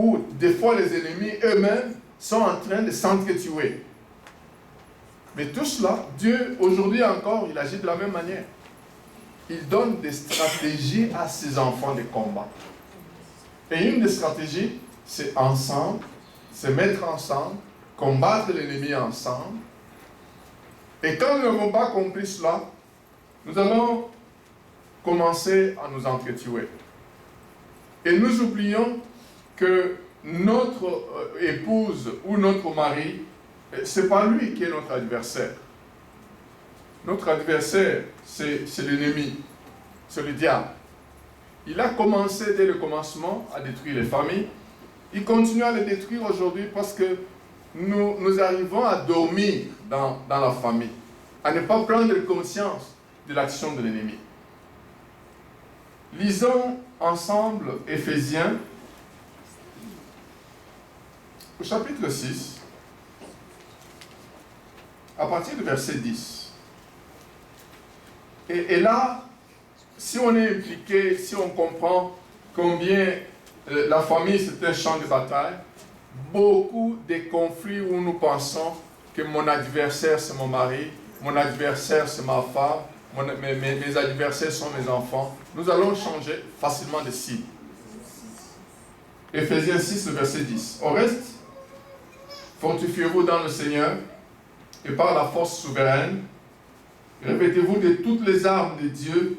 où des fois les ennemis eux-mêmes sont en train de s'entretuer. Mais tout cela, Dieu, aujourd'hui encore, il agit de la même manière. Il donne des stratégies à ses enfants de combat. Et une des stratégies, c'est ensemble, se mettre ensemble, combattre l'ennemi ensemble. Et quand nous n'avons pas compris cela, nous allons commencer à nous entretuer. Et nous oublions que notre épouse ou notre mari, ce n'est pas lui qui est notre adversaire. Notre adversaire, c'est l'ennemi, c'est le diable. Il a commencé dès le commencement à détruire les familles. Il continue à les détruire aujourd'hui parce que nous arrivons à dormir dans la famille, à ne pas prendre conscience de l'action de l'ennemi. Lisons ensemble Éphésiens, au chapitre 6, à partir du verset 10. Et là, si on est impliqué, si on comprend combien la famille c'est un champ de bataille, beaucoup de conflits où nous pensons que mon adversaire c'est mon mari, mon adversaire c'est ma femme, mes adversaires sont mes enfants, nous allons changer facilement de cible. Éphésiens 6, verset 10. Au reste, fortifiez-vous dans le Seigneur et par la force souveraine, revêtez-vous de toutes les armes de Dieu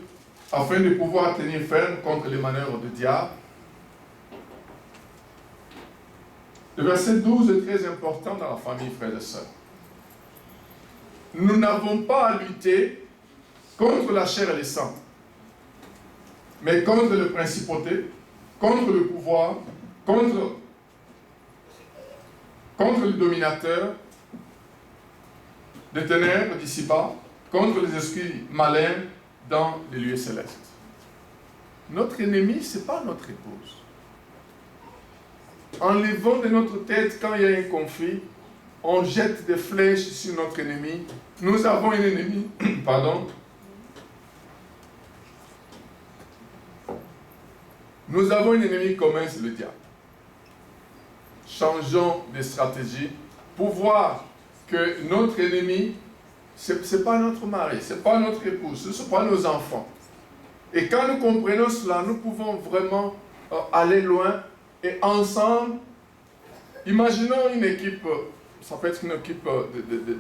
afin de pouvoir tenir ferme contre les manœuvres du diable. Le verset 12 est très important dans la famille, frères et sœurs. Nous n'avons pas à lutter contre la chair et le sang, mais contre les principautés, contre le pouvoir, contre le dominateur des ténèbres d'ici-bas, contre les esprits malins dans les lieux célestes. Notre ennemi, ce n'est pas notre épouse. En levant de notre tête, quand il y a un conflit, on jette des flèches sur notre ennemi. Nous avons un ennemi, pardon. Nous avons un ennemi commun, c'est le diable. Changeons de stratégie pour voir que notre ennemi, ce n'est pas notre mari, ce n'est pas notre épouse, ce ne sont pas nos enfants. Et quand nous comprenons cela, nous pouvons vraiment aller loin et ensemble, imaginons une équipe, ça peut être une équipe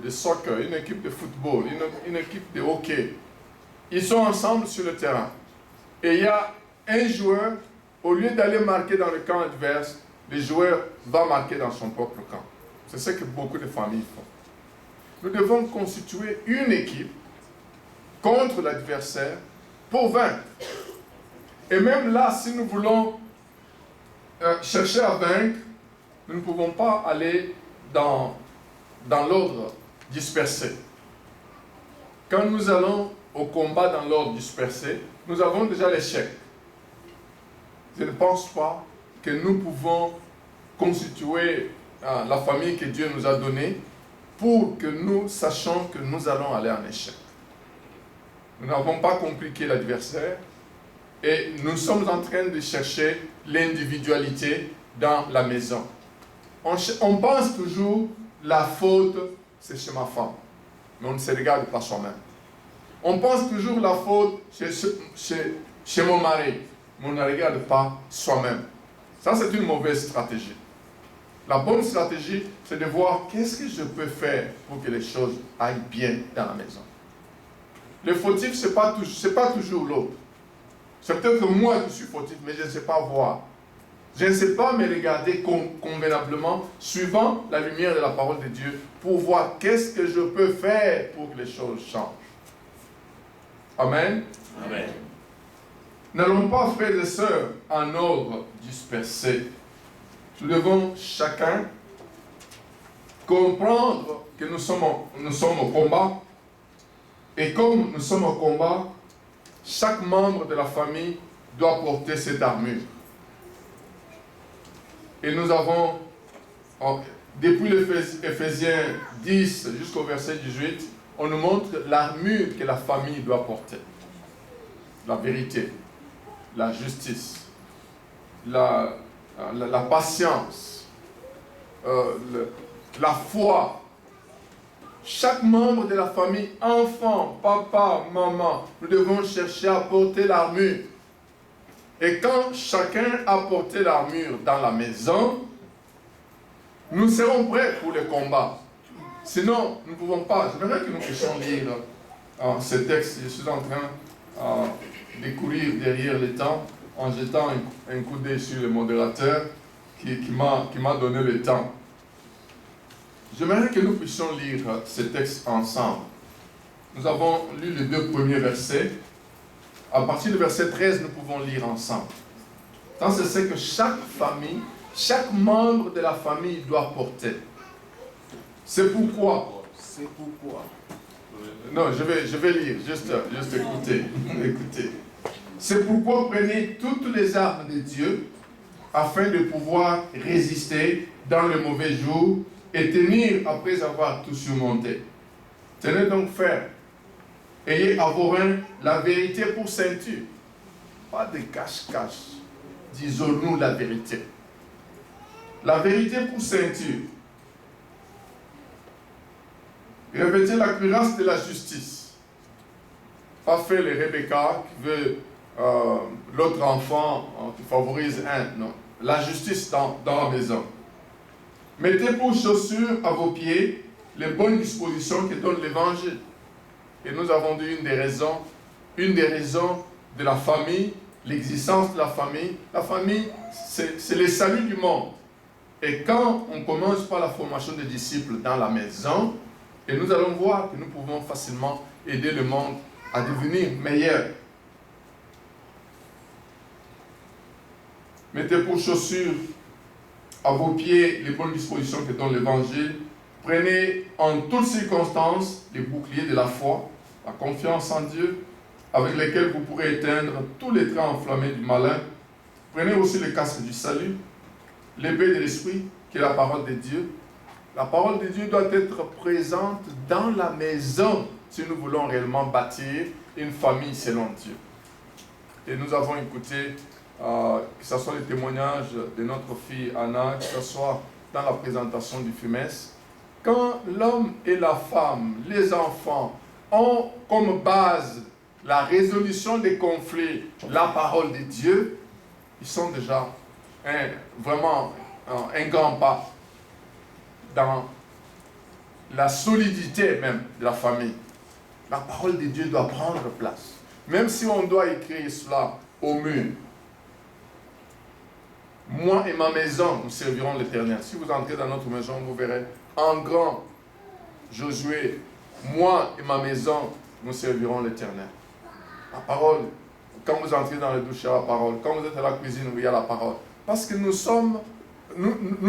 de soccer, une équipe de football, une équipe de hockey. Ils sont ensemble sur le terrain. Et il y a un joueur, au lieu d'aller marquer dans le camp adverse, le joueur va marquer dans son propre camp. C'est ce que beaucoup de familles font. Nous devons constituer une équipe contre l'adversaire pour vaincre. Et même là, si nous voulons chercher à vaincre, nous ne pouvons pas aller dans l'ordre dispersé. Quand nous allons au combat dans l'ordre dispersé, nous avons déjà l'échec. Je ne pense pas que nous pouvons constituer la famille que Dieu nous a donnée pour que nous sachions que nous allons aller en échec. Nous n'avons pas compris qui est l'adversaire et nous sommes en train de chercher l'individualité dans la maison. On pense toujours la faute, c'est chez ma femme, mais on ne se regarde pas soi-même. On pense toujours la faute chez mon mari, mais on ne regarde pas soi-même. Ça, c'est une mauvaise stratégie. La bonne stratégie, c'est de voir qu'est-ce que je peux faire pour que les choses aillent bien dans la maison. Le fautif, ce n'est pas toujours l'autre. C'est peut-être moi qui suis fautif, mais je ne sais pas voir. Je ne sais pas me regarder convenablement, suivant la lumière de la parole de Dieu, pour voir qu'est-ce que je peux faire pour que les choses changent. Amen. Amen. N'allons pas, frères et sœurs, en ordre dispersé. Nous devons chacun comprendre que nous sommes au combat. Et comme nous sommes au combat, chaque membre de la famille doit porter cette armure. Et nous avons, depuis l'Éphésiens 10 jusqu'au verset 18, on nous montre l'armure que la famille doit porter. La vérité, la justice, la patience, la foi. Chaque membre de la famille, enfant, papa, maman, nous devons chercher à porter l'armure. Et quand chacun a porté l'armure dans la maison, nous serons prêts pour le combat. Sinon, nous ne pouvons pas. J'aimerais que nous puissions lire ce texte. Je suis en train de courir derrière le temps en jetant un coup d'œil sur le modérateur qui m'a donné le temps. J'aimerais que nous puissions lire ce texte ensemble. Nous avons lu les 2 premiers versets. À partir du verset 13, nous pouvons lire ensemble. Tant c'est que chaque famille, chaque membre de la famille doit porter. C'est pourquoi. Non, je vais lire, juste écoutez. Écoutez. C'est pourquoi prenez toutes les armes de Dieu afin de pouvoir résister dans le mauvais jour et tenir après avoir tout surmonté. Tenez donc ferme. Ayez à vos reins la vérité pour ceinture. Pas de cache-cache. Disons-nous la vérité. La vérité pour ceinture. Revêtez la cuirasse de la justice. Pas fait les Rebecca qui veut l'autre enfant qui favorise un. Non. La justice dans la maison. Mettez pour chaussures à vos pieds les bonnes dispositions que donne l'Évangile. Et nous avons dit une des raisons de la famille, l'existence de la famille, c'est le salut du monde. Et quand on commence par la formation des disciples dans la maison, et nous allons voir que nous pouvons facilement aider le monde à devenir meilleur. Mettez pour chaussures à vos pieds les bonnes dispositions que donne l'Évangile. Prenez en toutes circonstances les boucliers de la foi, la confiance en Dieu, avec lesquels vous pourrez éteindre tous les traits enflammés du malin. Prenez aussi le casque du salut, l'épée de l'esprit, qui est la parole de Dieu. La parole de Dieu doit être présente dans la maison si nous voulons réellement bâtir une famille selon Dieu. Et nous avons écouté, que ce soit les témoignages de notre fille Anna, que ce soit dans la présentation du FUMES, quand l'homme et la femme, les enfants, ont comme base la résolution des conflits, la parole de Dieu, ils sont déjà vraiment un grand pas dans la solidité même de la famille. La parole de Dieu doit prendre place. Même si on doit écrire cela au mur. Moi et ma maison, nous servirons l'Éternel. Si vous entrez dans notre maison, vous verrez en grand Josué, moi et ma maison, nous servirons l'Éternel. La parole, quand vous entrez dans le douche, il y a la parole. Quand vous êtes à la cuisine, il y a la parole. Parce que nous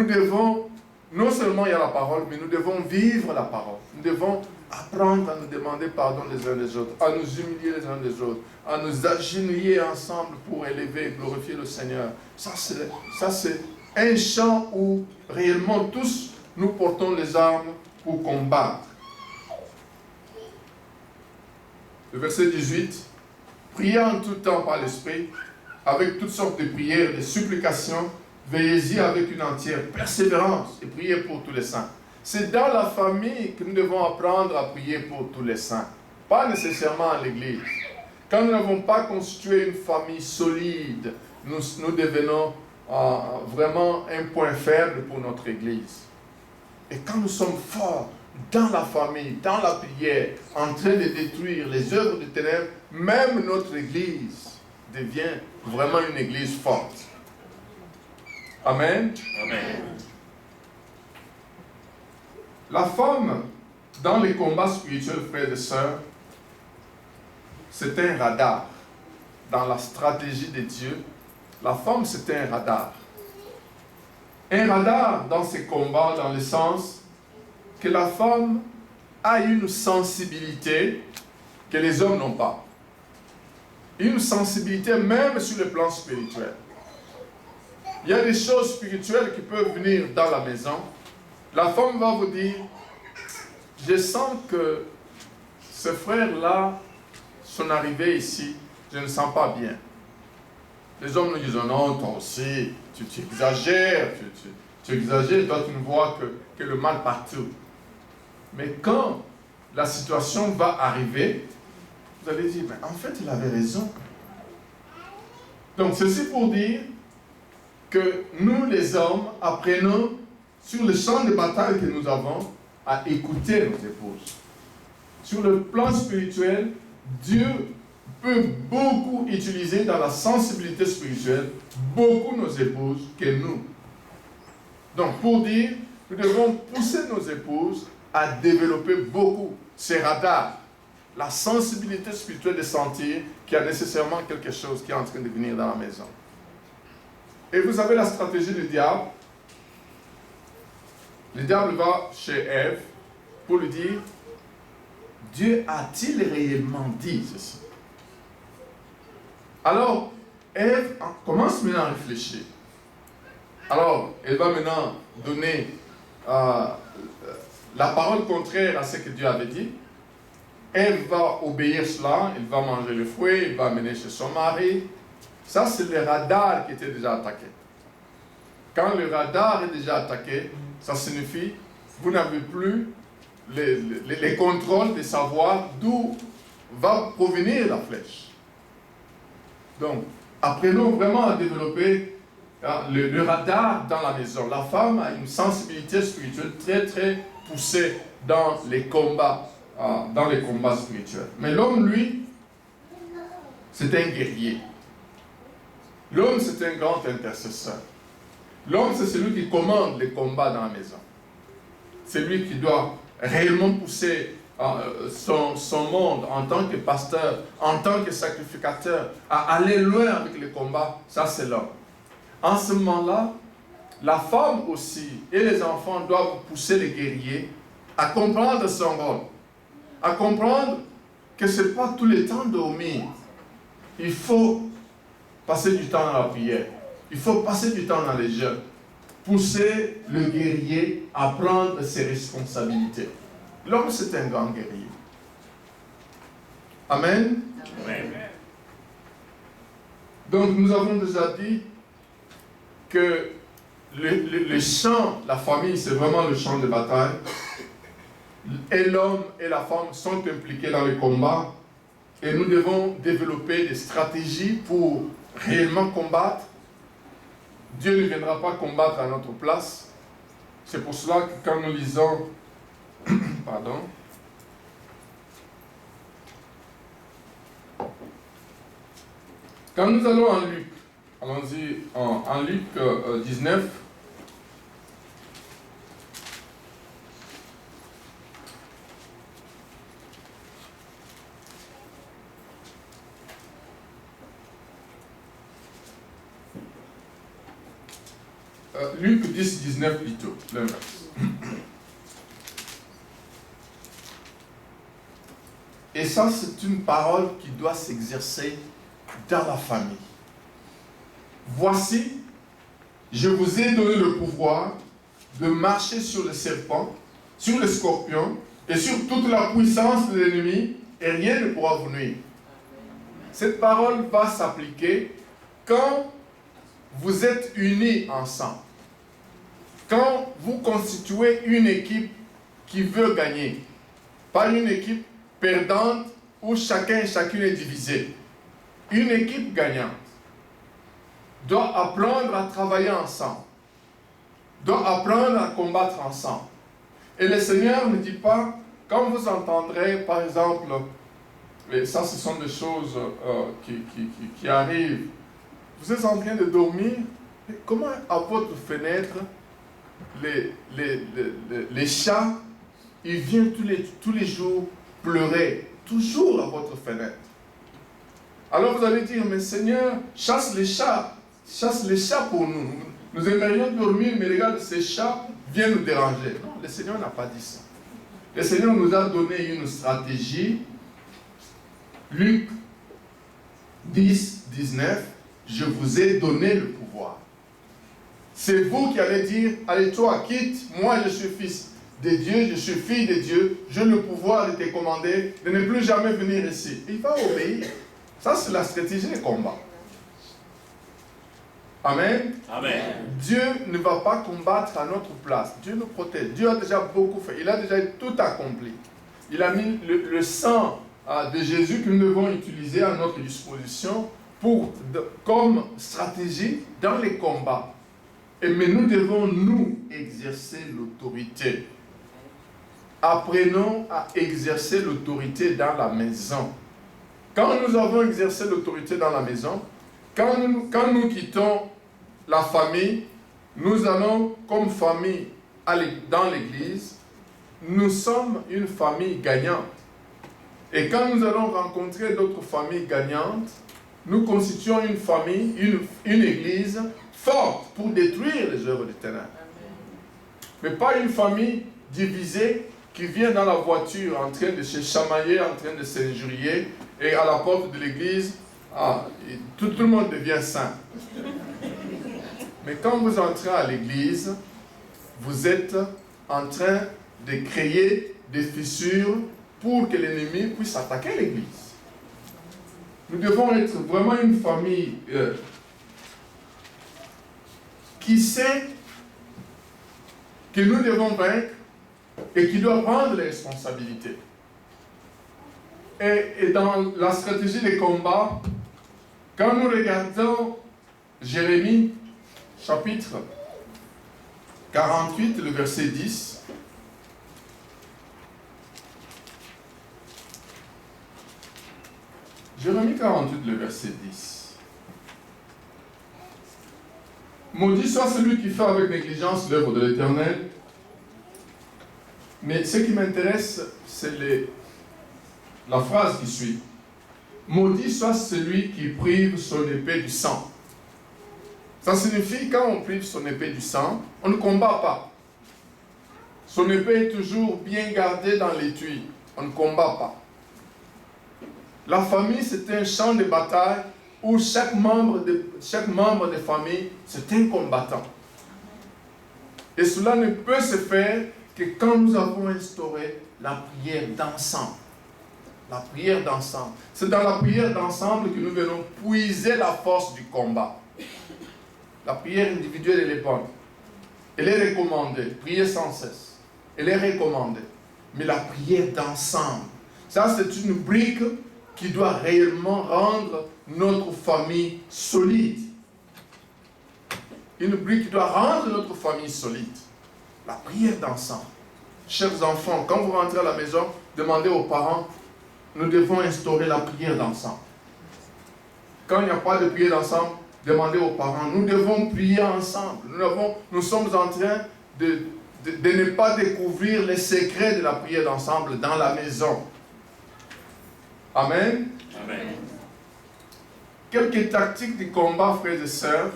devons, non seulement il y a la parole, mais nous devons vivre la parole. Nous devons apprendre à nous demander pardon les uns des autres, à nous humilier les uns des autres, à nous agenouiller ensemble pour élever et glorifier le Seigneur. Ça, c'est un chant où réellement tous nous portons les armes pour combattre. Le verset 18. Priez en tout temps par l'Esprit, avec toutes sortes de prières, de supplications, veillez-y avec une entière persévérance et priez pour tous les saints. C'est dans la famille que nous devons apprendre à prier pour tous les saints, pas nécessairement à l'église. Quand nous n'avons pas constitué une famille solide, nous devenons vraiment un point faible pour notre église. Et quand nous sommes forts dans la famille, dans la prière, en train de détruire les œuvres des ténèbres, même notre église devient vraiment une église forte. Amen. Amen. La femme, dans les combats spirituels, frères et sœurs, c'est un radar. Dans la stratégie de Dieu, la femme, c'est un radar. Un radar dans ces combats, dans le sens que la femme a une sensibilité que les hommes n'ont pas. Une sensibilité même sur le plan spirituel. Il y a des choses spirituelles qui peuvent venir dans la maison. La femme va vous dire, je sens que ce frère-là, son arrivée ici, je ne sens pas bien. Les hommes nous disent, non, toi aussi, tu exagères, tu exagères, toi tu ne vois que le mal partout. Mais quand la situation va arriver, vous allez dire, mais en fait il avait raison. Donc ceci pour dire que nous les hommes apprenons sur le champ de bataille que nous avons à écouter nos épouses. Sur le plan spirituel, Dieu peut beaucoup utiliser dans la sensibilité spirituelle, beaucoup nos épouses que nous. Donc pour dire, nous devons pousser nos épouses à développer beaucoup ces radars, la sensibilité spirituelle de sentir qu'il y a nécessairement quelque chose qui est en train de venir dans la maison. Et vous avez la stratégie du diable. Le diable va chez Ève pour lui dire, Dieu a-t-il réellement dit ceci? Alors, Ève commence maintenant à réfléchir. Alors, elle va maintenant donner la parole contraire à ce que Dieu avait dit. Ève va obéir cela, elle va manger le fruit, elle va amener chez son mari. Ça, c'est le radar qui était déjà attaqué. Quand le radar est déjà attaqué, ça signifie que vous n'avez plus les contrôles de savoir d'où va provenir la flèche. Donc, apprenons vraiment à développer le radar dans la maison. La femme a une sensibilité spirituelle très très poussée dans les combats spirituels. Mais l'homme, lui, c'est un guerrier. L'homme, c'est un grand intercesseur. L'homme, c'est celui qui commande les combats dans la maison. C'est lui qui doit réellement pousser son monde en tant que pasteur, en tant que sacrificateur, à aller loin avec les combats. Ça, c'est l'homme. En ce moment-là, la femme aussi et les enfants doivent pousser les guerriers à comprendre son rôle, à comprendre que ce n'est pas tout le temps dormir. Il faut passer du temps dans la prière. Il faut passer du temps dans les jeûnes. Pousser le guerrier à prendre ses responsabilités. L'homme, c'est un grand guerrier. Amen. Amen. Donc, nous avons déjà dit que le champ, la famille, c'est vraiment le champ de bataille. Et l'homme et la femme sont impliqués dans le combat. Et nous devons développer des stratégies pour réellement combattre. Dieu ne viendra pas combattre à notre place. C'est pour cela que quand nous lisons, pardon, quand nous allons en Luc, allons-y en Luc 19, Luc 10, 19 plutôt, l'inverse. Et ça, c'est une parole qui doit s'exercer dans la famille. Voici, je vous ai donné le pouvoir de marcher sur le serpent, sur le scorpion et sur toute la puissance de l'ennemi, et rien ne pourra vous nuire. Cette parole va s'appliquer quand vous êtes unis ensemble. Quand vous constituez une équipe qui veut gagner, pas une équipe perdante où chacun et chacune est divisé. Une équipe gagnante doit apprendre à travailler ensemble, doit apprendre à combattre ensemble. Et le Seigneur ne dit pas, quand vous entendrez, par exemple, et ça ce sont des choses qui arrivent, vous êtes en train de dormir, comment à votre fenêtre, les chats, ils viennent tous les jours pleurer, toujours à votre fenêtre. Alors vous allez dire, mais Seigneur, chasse les chats pour nous. Nous aimerions dormir, mais regarde, ces chats viennent nous déranger. Non, le Seigneur n'a pas dit ça. Le Seigneur nous a donné une stratégie. Luc 10, 19, je vous ai donné le pouvoir. C'est vous qui allez dire, allez toi, quitte, moi je suis fils de Dieu, je suis fille de Dieu, j'ai le pouvoir de te commander, de ne plus jamais venir ici. Il va obéir. Ça, c'est la stratégie de combat. Amen. Amen. Dieu ne va pas combattre à notre place. Dieu nous protège. Dieu a déjà beaucoup fait. Il a déjà tout accompli. Il a mis le sang de Jésus que nous devons utiliser à notre disposition comme stratégie dans les combats. Mais nous devons, nous, exercer l'autorité. Apprenons à exercer l'autorité dans la maison. Quand nous avons exercé l'autorité dans la maison, quand nous quittons la famille, nous allons comme famille dans l'église, nous sommes une famille gagnante. Et quand nous allons rencontrer d'autres familles gagnantes, nous constituons une famille, une église forte pour détruire les œuvres des ténèbres. Mais pas une famille divisée qui vient dans la voiture en train de se chamailler, en train de s'injurier, et à la porte de l'église, tout le monde devient saint. Mais quand vous entrez à l'église, vous êtes en train de créer des fissures pour que l'ennemi puisse attaquer l'église. Nous devons être vraiment une famille qui sait que nous devons vaincre et qui doit prendre les responsabilités. Et dans la stratégie des combats, quand nous regardons Jérémie, chapitre 48, le verset 10, Jérémie 48, le verset 10. Maudit soit celui qui fait avec négligence l'œuvre de l'Éternel. Mais ce qui m'intéresse, c'est la phrase qui suit. Maudit soit celui qui prive son épée du sang. Ça signifie quand on prive son épée du sang, on ne combat pas. Son épée est toujours bien gardée dans l'étui. On ne combat pas. La famille, c'est un champ de bataille où chaque membre de famille, c'est un combattant. Et cela ne peut se faire que quand nous avons instauré la prière d'ensemble. La prière d'ensemble. C'est dans la prière d'ensemble que nous venons puiser la force du combat. La prière individuelle, elle est bonne. Elle est recommandée. Prier sans cesse. Elle est recommandée. Mais la prière d'ensemble, ça c'est une brique qui doit réellement rendre notre famille solide. Une brique qui doit rendre notre famille solide. La prière d'ensemble. Chers enfants, quand vous rentrez à la maison, demandez aux parents, nous devons instaurer la prière d'ensemble. Quand il n'y a pas de prière d'ensemble, demandez aux parents, nous devons prier ensemble. Nous sommes en train de ne pas découvrir les secrets de la prière d'ensemble dans la maison. Amen. Amen. Quelques tactiques du combat, frères et sœurs.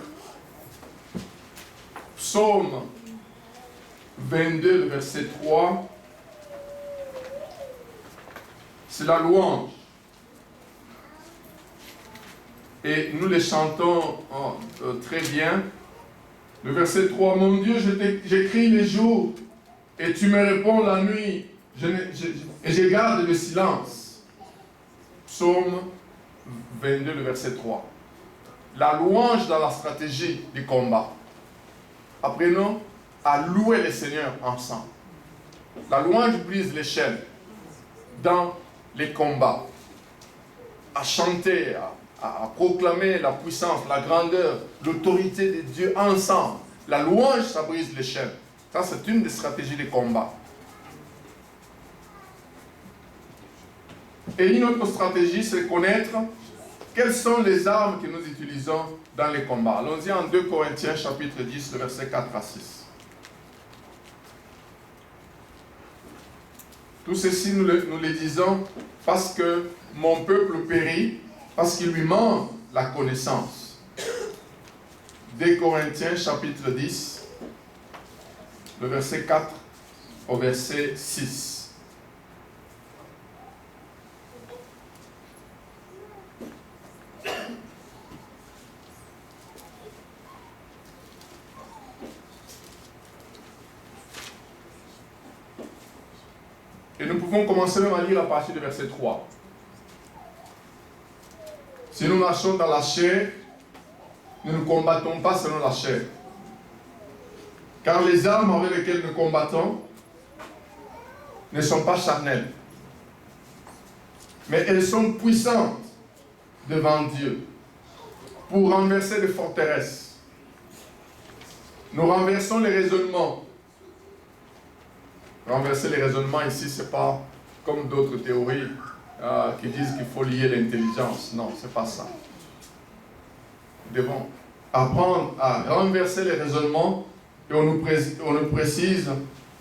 Psaume 22, le verset 3. C'est la louange. Et nous les chantons très bien. Le verset 3, mon Dieu, j'écris les jours et tu me réponds la nuit et je garde le silence. Psaume 22, le verset 3. La louange dans la stratégie du combat. Apprenons à louer le Seigneur ensemble. La louange brise les chaînes dans les combats. À chanter, à proclamer la puissance, la grandeur, l'autorité de Dieu ensemble. La louange, ça brise les chaînes. Ça, c'est une des stratégies des combats. Et une autre stratégie, c'est connaître quelles sont les armes que nous utilisons dans les combats. Allons-y en 2 Corinthiens, chapitre 10, le verset 4 à 6. Tout ceci, nous le disons parce que mon peuple périt, parce qu'il lui manque la connaissance. 2 Corinthiens, chapitre 10, le verset 4 au verset 6. Et nous pouvons commencer même à lire à partir du verset 3. Si nous marchons dans la chair, nous ne combattons pas selon la chair. Car les armes avec lesquelles nous combattons ne sont pas charnelles, mais elles sont puissantes devant Dieu pour renverser les forteresses. Nous renversons les raisonnements. Renverser les raisonnements ici, ce n'est pas comme d'autres théories qui disent qu'il faut lier l'intelligence. Non, ce n'est pas ça. Nous devons apprendre à renverser les raisonnements et on nous précise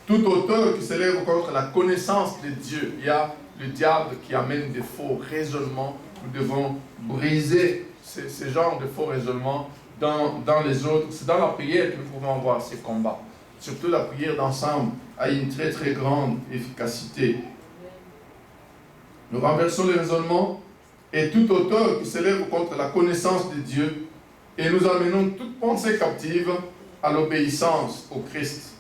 toute auteur qui s'élève contre la connaissance de Dieu. Il y a le diable qui amène des faux raisonnements. Nous devons briser ce genre de faux raisonnements dans les autres. C'est dans la prière que nous pouvons avoir ces combats. Surtout la prière d'ensemble a une très très grande efficacité. Nous renversons les raisonnements et toute auteur qui s'élève contre la connaissance de Dieu et nous amenons toute pensée captive à l'obéissance au Christ.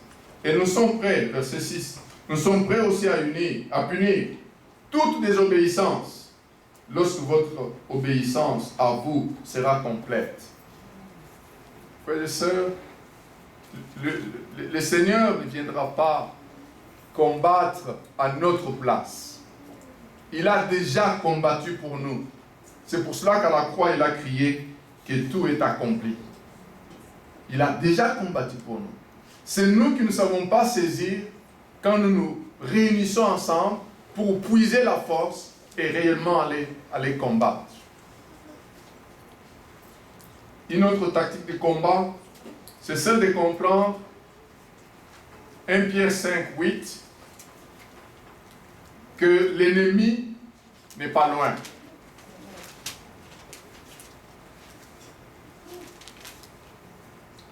Et nous sommes prêts, verset 6, nous sommes prêts aussi à punir toute désobéissance lorsque votre obéissance à vous sera complète. Frères et sœurs, le Seigneur ne viendra pas combattre à notre place. Il a déjà combattu pour nous. C'est pour cela qu'à la croix, il a crié que tout est accompli. Il a déjà combattu pour nous. C'est nous qui ne savons pas saisir quand nous nous réunissons ensemble pour puiser la force et réellement aller combattre. Une autre tactique de combat, c'est celle de comprendre 1 Pierre 5, 8, que l'ennemi n'est pas loin.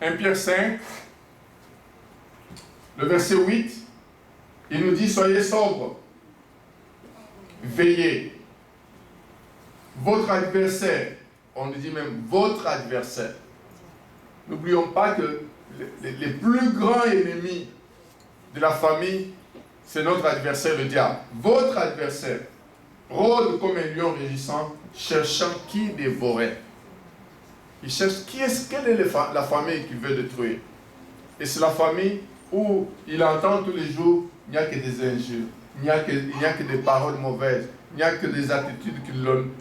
« 1 Pierre 5, le verset 8, il nous dit « Soyez sobres, veillez. Votre adversaire, on nous dit même votre adversaire. N'oublions pas que les plus grands ennemis de la famille, c'est notre adversaire, le diable. Votre adversaire rôde comme un lion rugissant, cherchant qui dévorer. Il cherche quelle est la famille qu'il veut détruire. Et c'est la famille où il entend tous les jours, il n'y a que des injures, il n'y a que des paroles mauvaises, il n'y a que des attitudes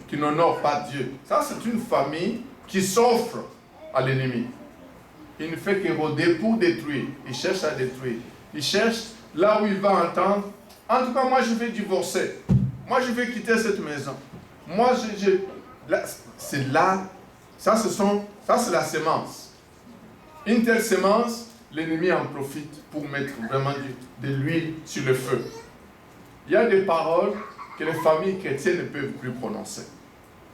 qui n'honorent pas Dieu. Ça, c'est une famille qui s'offre à l'ennemi. Il ne fait que rôder pour détruire. Il cherche à détruire. Il cherche là où il va entendre. En tout cas, moi, je vais divorcer. Moi, je vais quitter cette maison. Moi, c'est là. Ça, c'est la sémence. Une telle sémence, l'ennemi en profite pour mettre vraiment de l'huile sur le feu. Il y a des paroles que les familles chrétiennes ne peuvent plus prononcer.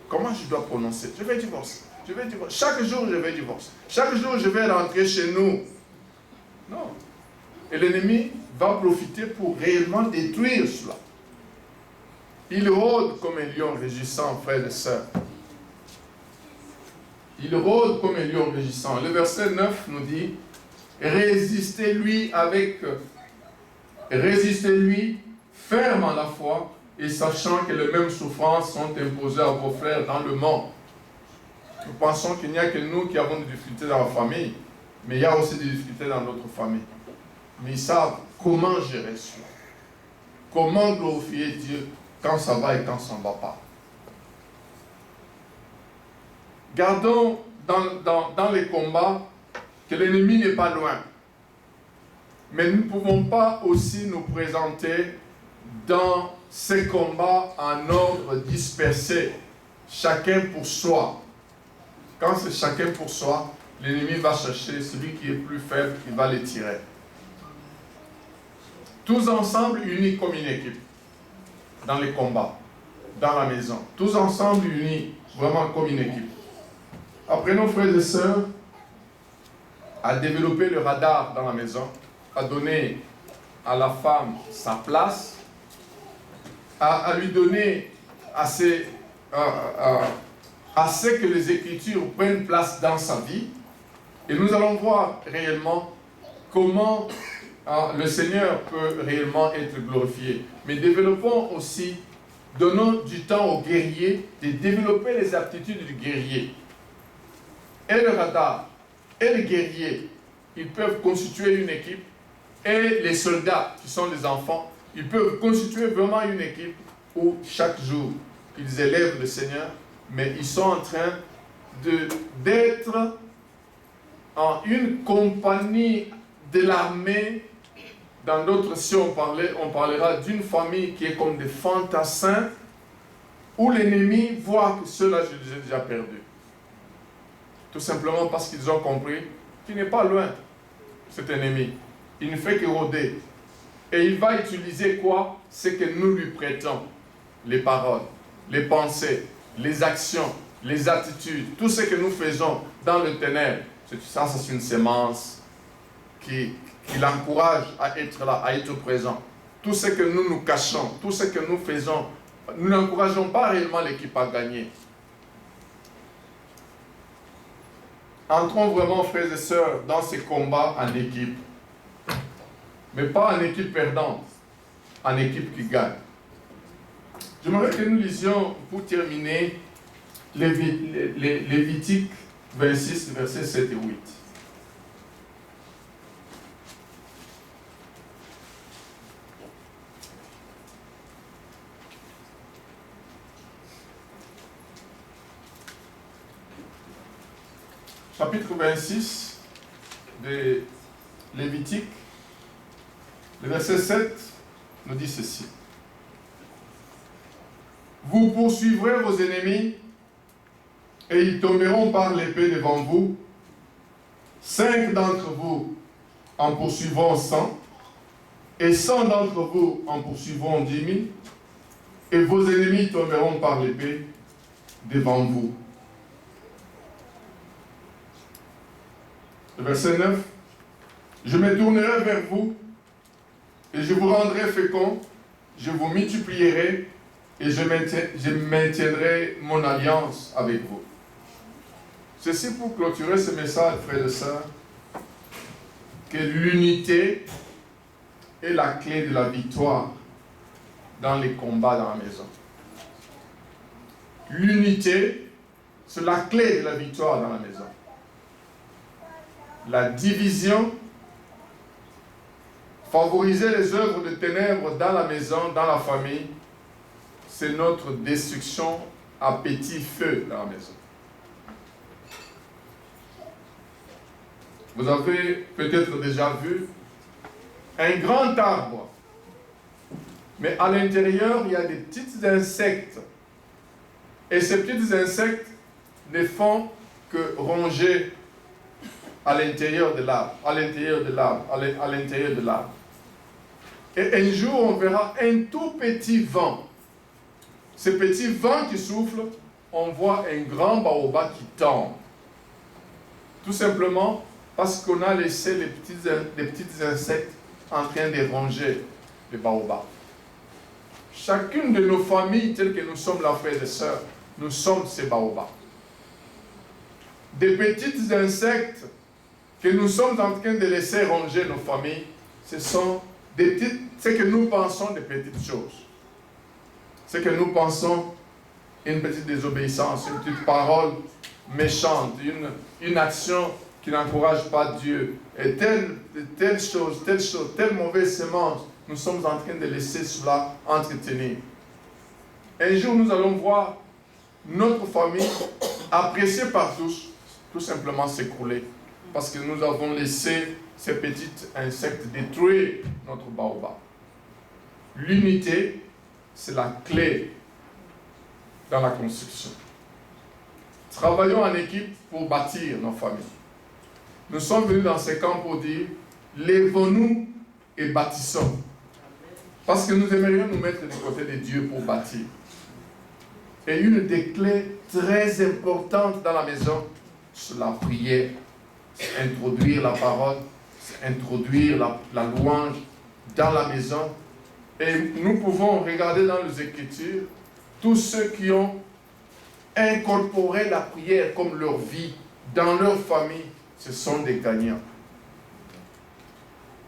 Comment je dois prononcer? Je vais divorcer. Je vais divorcer. Chaque jour, je vais divorcer. Chaque jour, je vais rentrer chez nous. Non. Et l'ennemi va profiter pour réellement détruire cela. Il rôde comme un lion rugissant, frères et sœurs. Il rôde comme un lion rugissant. Le verset 9 nous dit, résistez-lui ferme en la foi et sachant que les mêmes souffrances sont imposées à vos frères dans le monde. Nous pensons qu'il n'y a que nous qui avons des difficultés dans la famille, mais il y a aussi des difficultés dans notre famille. Mais ils savent comment gérer cela. Comment glorifier Dieu quand ça va et quand ça ne va pas. Gardons dans les combats que l'ennemi n'est pas loin. Mais nous ne pouvons pas aussi nous présenter dans ces combats en ordre dispersé, chacun pour soi. Quand c'est chacun pour soi, l'ennemi va chercher celui qui est plus faible, il va les tirer. Tous ensemble, unis comme une équipe, dans les combats, dans la maison. Tous ensemble, unis, vraiment comme une équipe. Apprenons, frères et sœurs, à développer le radar dans la maison, à donner à la femme sa place, à lui donner assez que les Écritures prennent place dans sa vie. Et nous allons voir réellement comment le Seigneur peut réellement être glorifié. Mais développons aussi, donnons du temps au guerrier de développer les aptitudes du guerrier. et le radar, et les guerriers, ils peuvent constituer une équipe, et les soldats, qui sont les enfants, ils peuvent constituer vraiment une équipe où chaque jour, ils élèvent le Seigneur, mais ils sont en train d'être en une compagnie de l'armée. Dans d'autres, si on parlera d'une famille qui est comme des fantassins, où l'ennemi voit que ceux-là, je les ai déjà perdus. Tout simplement parce qu'ils ont compris qu'il n'est pas loin, cet ennemi. Il ne fait que rôder. Et il va utiliser quoi? Ce que nous lui prêtons. Les paroles, les pensées, les actions, les attitudes, tout ce que nous faisons dans le ténèbre. Ça, c'est une sémence qui l'encourage à être là, à être présent. Tout ce que nous nous cachons, tout ce que nous faisons, nous n'encourageons pas réellement l'équipe à gagner. Entrons vraiment, frères et sœurs, dans ces combats en équipe. Mais pas en équipe perdante, en équipe qui gagne. J'aimerais que nous lisions, pour terminer, Lévitique 26, versets 7 et 8. Chapitre 26 de Lévitique, le verset 7 nous dit ceci. Vous poursuivrez vos ennemis et ils tomberont par l'épée devant vous. 5 d'entre vous en poursuivront 100 et 100 d'entre vous en poursuivront 10 000 et vos ennemis tomberont par l'épée devant vous. Le verset 9. Je me tournerai vers vous et je vous rendrai fécond, je vous multiplierai et je maintiendrai mon alliance avec vous. Ceci pour clôturer ce message, frères et sœurs, que l'unité est la clé de la victoire dans les combats dans la maison. L'unité, c'est la clé de la victoire dans la maison. La division, favoriser les œuvres de ténèbres dans la maison, dans la famille, c'est notre destruction à petit feu dans la maison. Vous avez peut-être déjà vu un grand arbre, mais à l'intérieur, il y a des petits insectes. Et ces petits insectes ne font que ronger à l'intérieur de l'arbre, à l'intérieur de l'arbre, à l'intérieur de l'arbre. Et un jour, on verra un tout petit vent. Ce petit vent qui souffle, on voit un grand baobab qui tombe. Tout simplement parce qu'on a laissé les petits insectes en train de ronger le baobab. Chacune de nos familles, telles que nous sommes là, frères et sœurs, nous sommes ces baobabs. Des petits insectes que nous sommes en train de laisser ronger nos familles, ce sont ce que nous pensons des petites choses. Ce que nous pensons, une petite désobéissance, une petite parole méchante, une action qui n'encourage pas Dieu. Et telle chose, telle mauvaise semence, nous sommes en train de laisser cela entretenir. Un jour, nous allons voir notre famille, appréciée par tous, tout simplement s'écrouler. Parce que nous avons laissé ces petits insectes détruire notre baobab. L'unité, c'est la clé dans la construction. Travaillons en équipe pour bâtir nos familles. Nous sommes venus dans ces camps pour dire, lèvons-nous et bâtissons. Parce que nous aimerions nous mettre du côté de Dieu pour bâtir. Et une des clés très importantes dans la maison, c'est la prière. C'est introduire la parole, c'est introduire la louange dans la maison. Et nous pouvons regarder dans les Écritures tous ceux qui ont incorporé la prière comme leur vie, dans leur famille, ce sont des gagnants.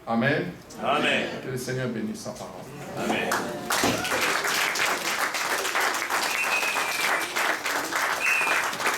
Amen. Amen. Que le Seigneur bénisse sa parole. Amen.